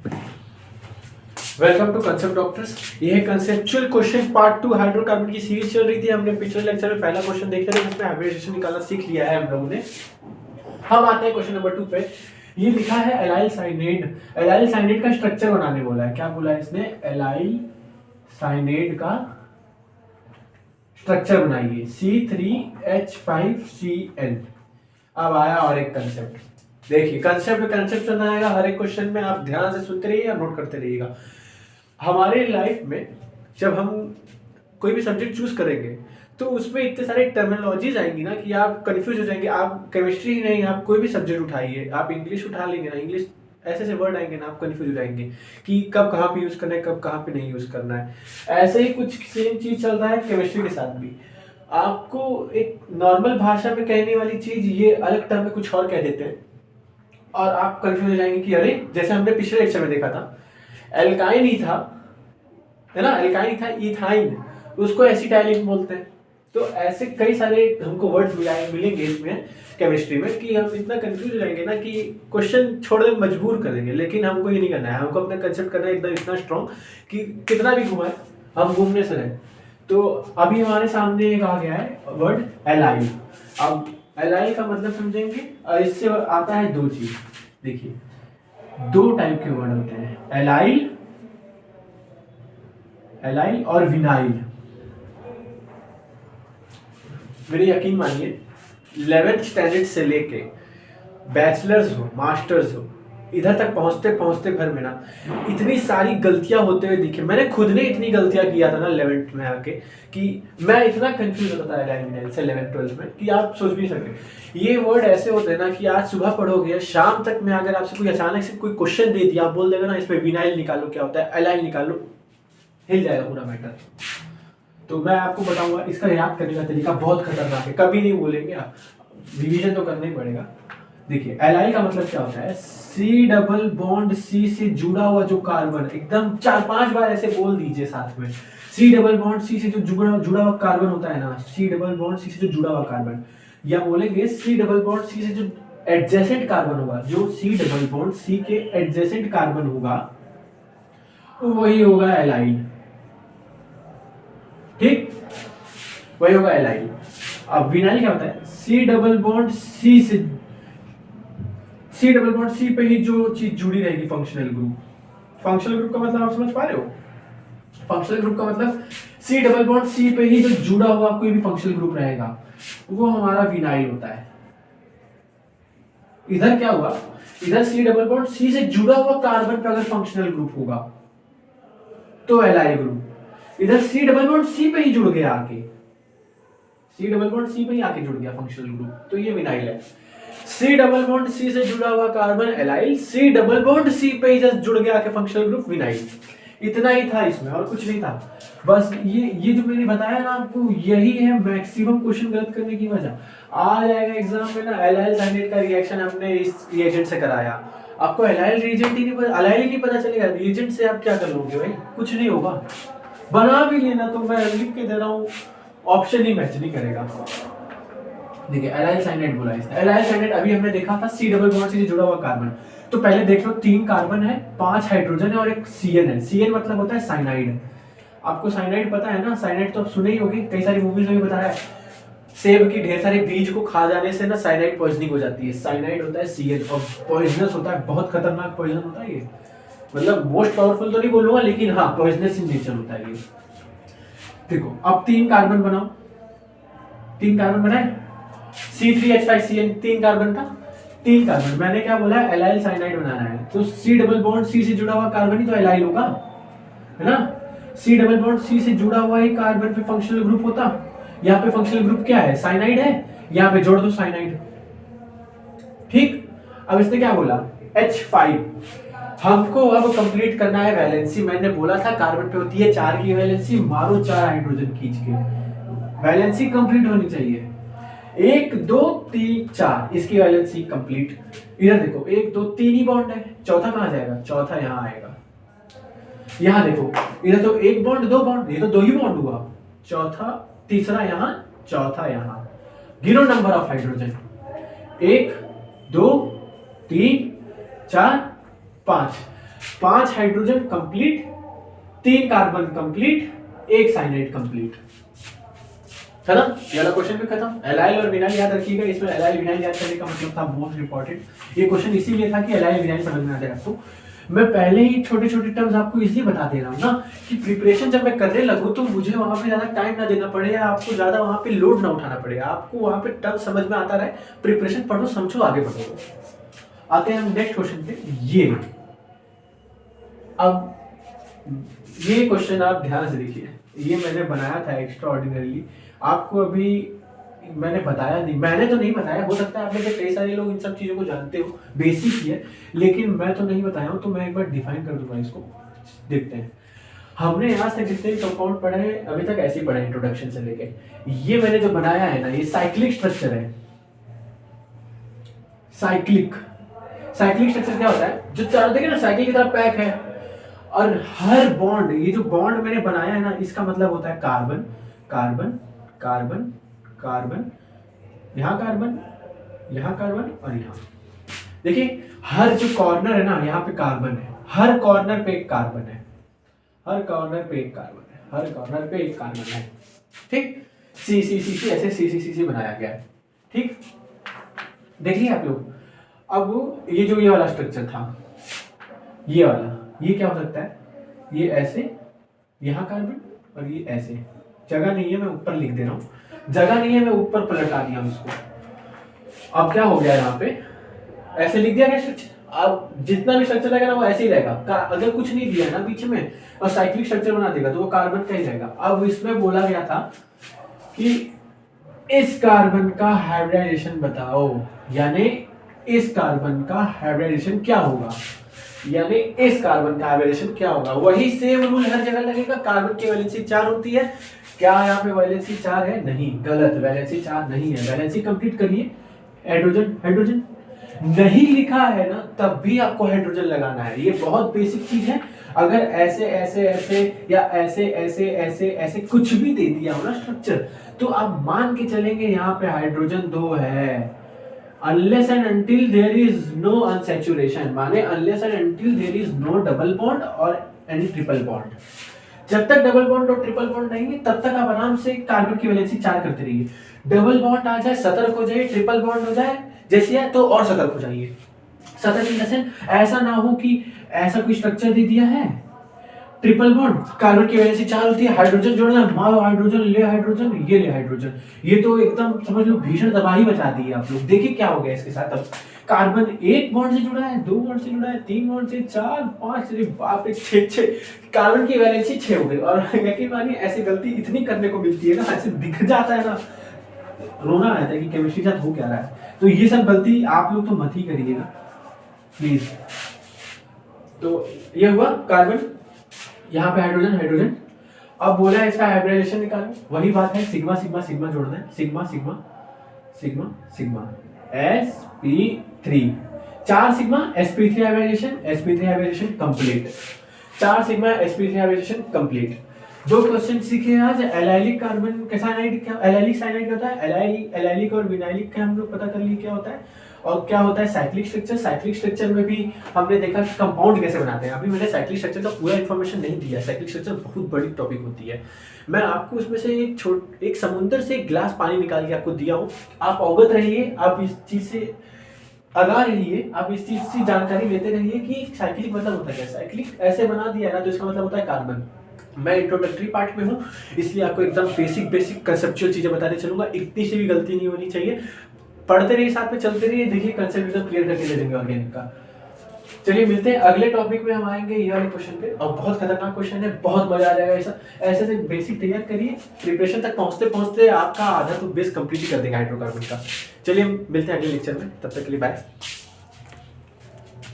Welcome to concept doctors. ये है conceptual question part 2 hydrocarbon की सीरीज चल रही थी। हमने पिछले लेक्चर में पहला क्वेश्चन देखे थे जिसमें हाइब्रिडाइजेशन निकालना सीख लिया है हम लोगों ने। हम आते हैं क्वेश्चन नंबर 2 पे। ये लिखा है एलाइल साइनेड। एलाइल साइनेड का स्ट्रक्चर बनाने बोला है। क्या बोला है इसने? एलाइल साइनेड का स्ट्रक्चर बनाइए C3H5Cl। अब आया और एक कंसेप्ट। देखिए कंसेप्ट चलना आएगा हर एक क्वेश्चन में, आप ध्यान से सुनते रहिए या नोट करते रहिएगा। हमारे लाइफ में जब हम कोई भी सब्जेक्ट चूज करेंगे तो उसमें इतने सारे टर्मिनोलॉजीज आएंगी ना कि आप कंफ्यूज हो जाएंगे। आप केमिस्ट्री ही नहीं, आप कोई भी सब्जेक्ट उठाइए, आप इंग्लिश उठा लेंगे ना, इंग्लिश ऐसे ऐसे वर्ड आएंगे ना, आप कंफ्यूज हो जाएंगे कि कब कहाँ पे यूज करना है, कब कहाँ पे नहीं यूज करना है। ऐसे ही कुछ सेम चीज चल रहा है केमिस्ट्री के साथ भी। आपको एक नॉर्मल भाषा में कहने वाली चीज ये अलग टर्म में कुछ और कह देते हैं और आप कंफ्यूज हो जाएंगे कि अरे, जैसे हमने पिछले लेक्चर में देखा था एल्काइन ही था, है ना, एल्काइन था इथाइन, उसको एसिटाइलिन बोलते हैं। तो ऐसे कई सारे हमको वर्ड्स मिलेंगे इसमें केमिस्ट्री में कि हम इतना कंफ्यूज हो जाएंगे ना कि क्वेश्चन छोड़ने में मजबूर कर देंगे। लेकिन हमको ये नहीं करना है, हमको अपना कंसेप्ट करना है एकदम इतना स्ट्रॉन्ग कि कितना भी घुमाए हम घूमने से रहे। तो अभी हमारे सामने एक आ गया है वर्ड एलाइल। अब एलाइल का मतलब समझेंगे और इससे आता है दो चीज। देखिए दो टाइप के वर्ड होते हैं, एलाइल और विनाइल। मेरे यकीन मानिए 11th स्टैंडर्ड से लेके बैचलर्स हो, मास्टर्स हो, इधर तक पहुंचते पहुंचते भर में ना इतनी सारी गलतियां होते हुए दिखे। मैंने खुद ने इतनी गलतियां किया था ना 11th में आके कि मैं इतना कंफ्यूज होता था एलाइल विनाइल से 11th-12th में कि आप सोच भी नहीं सकते। ये वर्ड ऐसे होते हैं ना कि आज सुबह पढ़ोगे, शाम तक में अगर आपसे कोई अचानक से कोई क्वेश्चन दे दिया, आप बोल देगा ना इसमें विनाइल निकालो क्या होता है, एलाइल निकालो, हिल जाएगा पूरा मैटर। तो मैं आपको बताऊंगा इसका याद करने का तरीका बहुत खतरनाक है, कभी नहीं भूलेंगे आप, रिवीजन तो करना ही पड़ेगा। देखिए एलाइल का मतलब क्या होता है? C डबल बॉन्ड C से जुड़ा हुआ जो कार्बन, एकदम 4-5 बार ऐसे बोल दीजिए साथ में, C डबल बॉन्ड C से जो जुड़ा हुआ कार्बन होता है ना, C डबल बॉन्ड C से जो जुड़ा हुआ कार्बन, या बोलेंगे C डबल बॉन्ड C से जो एडजेसेंट कार्बन होगा, जो C डबल बॉन्ड C के एडजेसेंट कार्बन होगा वही होगा एलाइल। ठीक, वही होगा एलाइल। अब विनाइल क्या होता है? C डबल बॉन्ड C पे ही जो चीज जुड़ी रहेगी, फंक्शनल ग्रुप। फंक्शनल ग्रुप का मतलब आप समझ पा रहे हो? फंक्शनल ग्रुप का मतलब C डबल बॉन्ड C पे ही जो जुड़ा हुआ कोई भी फंक्शनल ग्रुप रहेगा वो हमारा विनाइल होता है। इधर क्या हुआ? इधर C डबल बॉन्ड C से जुड़ा हुआ कार्बन पे अगर फंक्शनल ग्रुप होगा तो एलाइल ग्रुप। इधर C डबल बॉन्ड C पे ही जुड़ गया आके, C डबल बॉन्ड C पे ही आके जुड़ गया फंक्शनल ग्रुप, तो ये विनाइल है। C डबल बॉन्ड C से जुड़ा हुआ carbon allyl, C double bond C पे ही जस्ट जुड़ गया आके फंक्शनल ग्रुप विनाइल। इतना ही था इसमें और कुछ नहीं था। बस ये जो मैंने बताया ना आपको, यही है मैक्सिमम क्वेश्चन गलत करने की वजह। आ जाएगा एग्जाम में ना एलाइल साइनेट का रिएक्शन हमने इस रिएजेंट से कराया, आपको एलाइल रिएजेंट ही नहीं पता, एलाइल ही नहीं पता चलेगा, रिएजेंट से आप क्या कर लोगे भाई? कुछ नहीं होगा। बना भी लेना तो मैं लिख के दे रहा हूँ, ऑप्शन ही मैच नहीं करेगा। देखिए एलाइल साइनेट बोला इसने। एलाइल साइनेट अभी हमने देखा था C डबल बॉन्ड से जुड़ा हुआ कार्बन। तो पहले देख लो 3 कार्बन है, 5 हाइड्रोजन है और एक CN है। CN मतलब होता है साइनाइड। आपको साइनाइड पता है ना? साइनाइड तो आप सुने ही होंगे, कई सारी मूवीज में भी बताया है। सेब की ढेर सारे बीज को खा जाने से ना साइनाइड पॉइजनिंग हो जाती है। साइनाइड होता है CN और पॉइजनस होता है, बहुत खतरनाक पॉइजन होता है ये। मतलब मोस्ट पावरफुल तो नहीं बोलूंगा, लेकिन हाँ पॉइजनस इन नेचर होता है ये। देखो अब 3 कार्बन बनाओ, 3 कार्बन बनाए, C3H5Cl 3 कार्बन का, 3 कार्बन। मैंने क्या बोला? एलाइल साइनाइड बनाना है, तो C डबल बॉन्ड C से जुड़ा हुआ कार्बन ही तो एलाइल होगा, है ना? C डबल बॉन्ड C से जुड़ा हुआ ही कार्बन पे फंक्शनल ग्रुप होता। यहाँ पे फंक्शनल ग्रुप क्या है? साइनाइड है, यहाँ पे जोड़ दो साइनाइड। ठीक, अब इसने क्या बोला? H5। हमको अब कंप्लीट करना है वैलेंसी। मैंने बोला था कार्बन पे होती है 4 की वैलेंसी, मारो 4 हाइड्रोजन खींच के, वैलेंसी कंप्लीट होनी चाहिए। 1 2 3 4 इसकी वैलेंसी कंप्लीट। इधर देखो 1 2 3 ही बॉन्ड है, चौथा कहां जाएगा? चौथा यहां आएगा। यहां देखो इधर तो 1 बॉन्ड 2 बॉन्ड, ये तो 2 ही बॉन्ड हुआ, चौथा तीसरा यहां, चौथा यहां। गिनो number of hydrogen, 1 2 3 4 5। 5 hydrogen complete, 3 carbon complete, 1 cyanide complete. खत्म, ये वाला क्वेश्चन भी खत्म। एलाइल और विनाइल याद रखिएगा, इसमें एलाइल विनाइल याद करने का मतलब था मोस्ट इंपॉर्टेंट। ये क्वेश्चन इसीलिए था कि एलाइल विनाइल समझ में आ जाए आपको। मैं पहले ही छोटे छोटे टर्म्स आपको इसलिए बता दे रहा हूँ ना कि प्रिपरेशन जब मैं करने लगूँ तो मुझे वहाँ पे ज़्यादा टाइम ना देना पड़े या आपको ज़्यादा वहाँ पे लोड ना उठाना पड़े, आपको वहाँ पे टर्म समझ में आता रहे, प्रिपरेशन पढ़ो समझो आगे बढ़ो। आते हैं हम नेक्स्ट क्वेश्चन पे। ये अब ये क्वेश्चन आप ध्यान से देखिए, ये मैंने बनाया था एक्स्ट्रा ऑर्डिनरली, आपको अभी मैंने बताया नहीं, मैंने तो नहीं बताया, हो सकता है आप में से कई सारे लोग इन सब चीज़ों को जानते हो, बेसिक ही है, लेकिन मैं तो नहीं बताया हूँ, तो मैं एक बार डिफाइन कर दूंगा इसको। देखते हैं, हमने यहाँ से जितने कंपाउंड पढ़े हैं अभी तक ऐसे ही पढ़े इंट्रोडक्शन से लेके, ये मैंने जो बनाया है ना, ये साइक्लिक स्ट्रक्चर है। साइक्लिक स्ट्रक्चर क्या होता है, जो चारों देखिए ना साइकिल की तरह पैक है, और हर बॉन्ड, ये जो बॉन्ड मैंने बनाया है ना, इसका मतलब होता है कार्बन कार्बन कार्बन कार्बन, यहाँ कार्बन, यहाँ कार्बन और यहाँ। देखिए हर जो कॉर्नर है ना, यहाँ पे कार्बन है, हर कॉर्नर पे एक कार्बन है, हर कॉर्नर पे एक कार्बन है, हर कॉर्नर पे एक कार्बन है। ठीक, सी सी सी सी ऐसे सी सी सी सी बनाया गया है। ठीक, देखिए आप लोग। अब ये जो ये वाला स्ट्रक्चर था, ये वाला, ये क्या हो सकता है, ये ऐसे, यहाँ कार्बन और ये ऐसे, जगह नहीं है मैं ऊपर लिख दे रहा हूँ, जगह नहीं है मैं ऊपर पलटा दिया हूँ इसको। अब क्या हो गया यहाँ पे, ऐसे लिख दिया गया स्ट्रक्चर। अब जितना भी स्ट्रक्चर रहेगा ना वो ऐसे ही रहेगा, अगर कुछ नहीं दिया ना बीच में और साइक्लिक स्ट्रक्चर बना देगा तो वो कार्बन का ही रहेगा। अब इसमें बोला गया था कि इस कार्बन का हाइब्रिडाइजेशन बताओ, यानी इस कार्बन का हाइब्रिडाइजेशन क्या होगा, यानी इस कार्बन का हाइब्रिडाइजेशन क्या होगा। वही सेम रूल हर जगह लगेगा, कार्बन की वैलेंसी 4 होती है, क्या यहाँ पे वैलेंसी 4 है, नहीं, गलत, वैलेंसी 4 नहीं है। वैलेंसी कंप्लीट करिए, हाइड्रोजन हाइड्रोजन नहीं लिखा है ना तब भी आपको हाइड्रोजन लगाना है, ये बहुत बेसिक चीज है। अगर ऐसे ऐसे ऐसे या ऐसे ऐसे ऐसे ऐसे कुछ भी दे दिया हो ना स्ट्रक्चर, तो आप मान के चलेंगे यहाँ पे हाइड्रोजन 2 है, unless and until there is no unsaturation, माने unless and until there is no double bond और any triple bond। जब तक डबल बॉन्ड और ट्रिपल बॉन्ड नहीं है तब तक आप आराम से कार्बन की वैलेंसी 4 करते रहिए। डबल बॉन्ड आ जाए, सतर्क हो जाइए, ट्रिपल बॉन्ड हो जाए जैसे है तो और सतर्क हो जाइए। सतर्क इन द सेंस ऐसा ना हो कि ऐसा कोई स्ट्रक्चर दे दिया है, ट्रिपल बॉन्ड, कार्बन की वैलेंसी 4 होती है, हाइड्रोजन जोड़ना, मारो हाइड्रोजन, ले हाइड्रोजन, ये ले हाइड्रोजन, ये तो एकदम समझ लो भीषण तबाही मचा दी है आप लोग। देखिए क्या हो गया इसके साथ, अब कार्बन 1 बॉन्ड से जुड़ा है, 2 बॉन्ड से जुड़ा है, 3 बॉन्ड से, 4 5, अरे बाप रे 6 कार्बन की वैलेंसी 6 हो गई। और यकीन मानिए ऐसी गलती इतनी करने को मिलती है ना, ऐसे दिख जाता है ना, रोना आता है कि केमिस्ट्री के साथ हो क्या रहा है। तो ये सब गलती आप लोग तो मत ही करिएगा प्लीज। तो ये हुआ कार्बन, यहाँ पे हाइड्रोजन हाइड्रोजन। अब बोला है इसका हाइब्रिडाइजेशन निकालो, वही बात है, सिग्मा सिग्मा सिग्मा जोड़ना है, sigma sigma sigma sigma sp3, 4 sigma sp3 hybridisation, sp3 hybridisation complete, 4 sigma sp3 hybridisation complete. 2 question सीखे आज। एलाइलिक कार्बन का साइनाइड क्या, एलाइलिक साइनाइड होता है, एलाइलिक और विनाइलिक का हम लोग पता कर लिए क्या होता है, और क्या होता है साइक्लिक स्ट्रक्चर। साइक्लिक स्ट्रक्चर में भी हमने देखा कि कंपाउंड कैसे बनाते हैं। अभी मैंने साइक्लिक स्ट्रक्चर का पूरा इन्फॉर्मेशन नहीं दिया, साइक्लिक स्ट्रक्चर बहुत बड़ी टॉपिक होती है। मैं आपको उसमें से एक समुद्र से एक गिलास पानी निकाल के आपको दिया हूँ, आप अवगत रहिए, आप इस चीज से आगाह रहिए, आप इस चीज से जानकारी लेते रहिए कि साइक्लिक मतलब होता है क्या। साइक्लिक ऐसे बना दिया है ना तो इसका मतलब होता है कार्बन। मैं इंट्रोडक्टरी पार्ट में हूँ इसलिए आपको एकदम बेसिक कंसेप्चुअल चीजें बताने चलूंगा, इतनी सी भी गलती नहीं होनी चाहिए। पढ़ते रहिए, साथ में चलते रहिए, देखिए कंसेप्ट एकदम क्लियर करके दे देंगे ऑर्गेनिक का। चलिए मिलते हैं अगले टॉपिक में, हम आएंगे ये वाले क्वेश्चन पे, और बहुत खतरनाक क्वेश्चन है, बहुत मजा आ जाएगा। ऐसा ऐसे से बेसिक तैयार करिए, प्रिपरेशन तक पहुंचते पहुंचते आपका आधा तो बेस कंप्लीट कर देगा हाइड्रोकार्बन का। चलिए मिलते हैं अगले लेक्चर में, तब तक के लिए बाय।